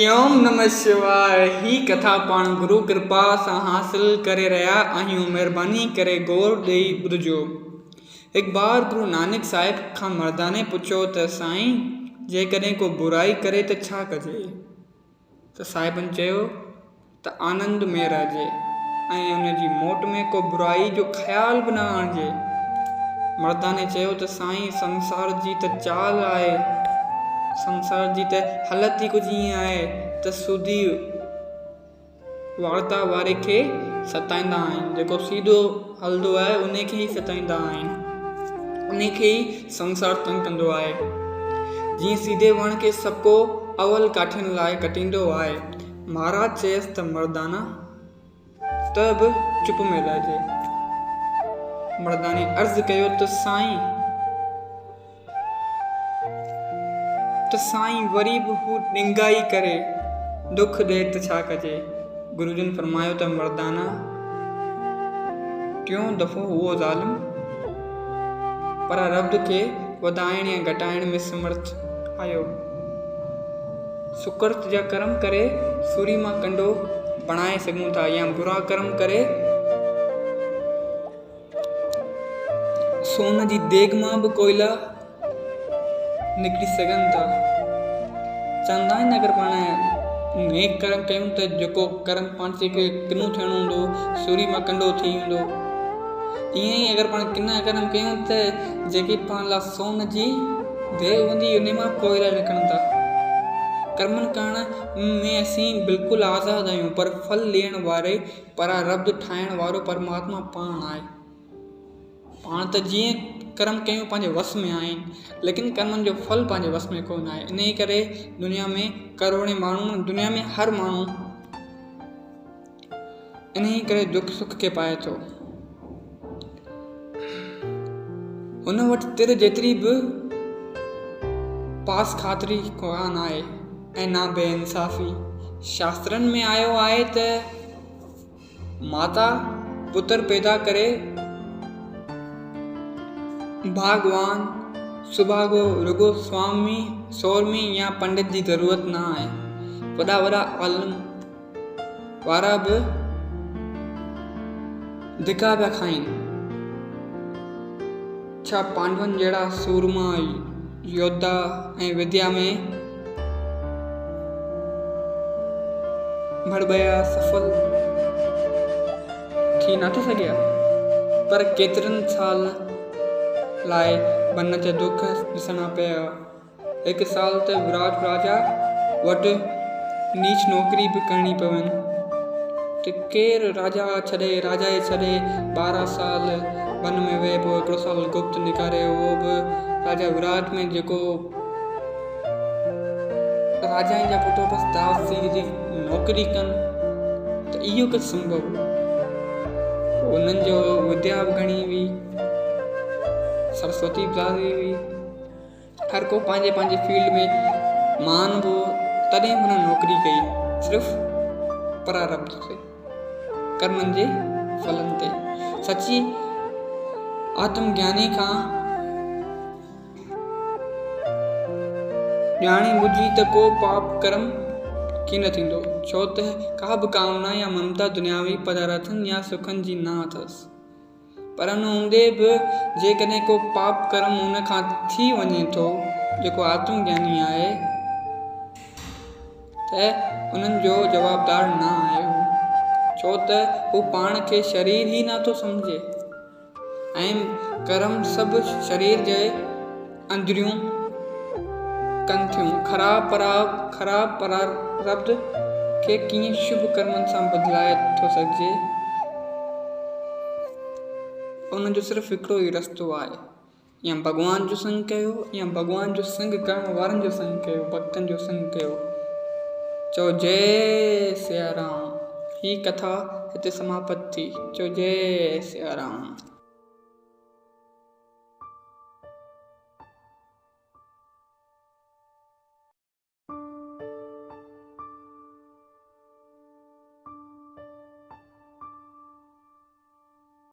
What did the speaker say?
ओम नमः शिवाय। ही कथा पाण गुरु कृपा से हासिल करे रहा आहियूं। मेहरबानी करे गौर ॾेई ॿुधजो। एक बार गुरु नानक साहिब खां मर्दाने पुछो त साईं, जेकॾहिं को बुराई करे त छा कजे? त साहिबनि चयो त आनंद में रहिजे ऐं उनजी मोट में को बुराई जो ख़्याल बि न आणिजे। मर्दाने चयो त साईं, संसार जी त चाल आहे, संसार जी त हालत ई कुझु ईअं आहे त सूदी वार्ता वारे खे सताईंदा आहिनि। जेको सीधो हलंदो आहे उन खे ई सताईंदा आहिनि, उन खे ई संसार तंग कंदो आहे। जीअं सीधे वण खे सको अवल काठियुनि लाइ कटींदो आहे। महाराज चयसि त मर्दाना त बि चुप में रहिजे। मर्दाने अर्ज़ु कयो त साईं वरी बि हू ॾिंगाई करे दुख ॾे त छा कजे? गुरुजन फरमायो त मर्दाना, टियों दफ़ो उहो ज़ालिम पर रब खे वधाइण या घटाइण में समर्थ आयो। सुकृत जा कर्म करे सूरी मां कंडो बणाए सघूं था, या बुरा कर्म करे सोन जी देग मां बि कोयला निकिरी सघनि था। चवंदा आहिनि अगरि पाण नेक कर्म कयूं त जेको कर्म पाण खे किनो थियणो हूंदो सूरी मां कंडो थी वेंदो। ईअं ई अगरि पाण किना कर्म कयूं त जेकी पाण लाइ सोन जी देग हूंदी उन मां कोयला निकिरनि था। कर्मनि करण में असीं बिल्कुलु आज़ादु आहियूं, पर फल ॾियण वारे परा रब ठाहिण वारो परमात्मा पाण आहे। पाण त जीअं कर्म कयूं पंहिंजे वस में आहिनि, लेकिन कर्मनि जो फल पंहिंजे वस में कोन आहे। इन करे दुनिया में करोड़े माण्हू, दुनिया में हर माण्हू इन करे दुख सुख खे पाए थो। हुन वटि तिर जेतिरी बि पास ख़ातिरी कोन आहे ऐं ना बेइंसाफ़ी। शास्त्रनि में आयो आहे त माता पुत्र पैदा करे भगवान सुभागो रुगो स्वामी सोरमी या पंडित जी ज़रूरत न आहे। वॾा वॾा आलम वारा बि धिका पिया खाइनि। छा पांडवनि जहिड़ा सूरमा योद्धा ऐं विद्या में भड़बया सफल थी नथी सघिया, पर केतिरनि साल लाइ बन जा दुख ॾिसणा पिया। हिकु साल त विराट राजा वटि नीच नौकरी बि करणी पवनि। त केरु राजा छॾे 12 साल वन में विहे, पोइ हिकिड़ो साल गुप्त निकारे, उहो बि राजा विराट में जेको राजा जा पुट बसि दासी जी नौकरी कनि, त इहो कुझु संभव। उन्हनि जो विद्या बि घणी हुई, सरस्वती ब्राज़ी हुई, हर को पंहिंजे पंहिंजे फील्ड में मान हो। तॾहिं हुन नौकरी कई, सिर्फ़ु प्रारब्ध ते, कर्मनि जे फलनि ते। सची आत्मज्ञानी खां ॼाणी बुझी त को पाप कर्म कीन थींदो, छो त का बि कामना या ममता दुनियावी पदार्थनि या सुखनि जी न अथसि। पर न हूंदे बि जेकॾहिं को पाप कर्म हुन खां थी वञे थो, जेको आत्मज्ञानी आहे, त उन्हनि जो जवाबदार न आहे हू, छो त हू पाण खे शरीर ई नथो सम्झे ऐं कर्म सभु शरीर जे अंदरियूं कनि थियूं। ख़राब प्रारब्ध खे कीअं शुभ कर्मनि सां बदिलाए थो सघिजे, उनजो सिर्फ़ु हिकिड़ो ई रस्तो आहे, या भॻवान जो संग कयो, या भॻवान जो संग करण वारनि जो संग कयो, भक्तनि जो संग कयो। चओ जय सिया राम। ही कथा हिते समाप्त थी। चओ जय सिया राम।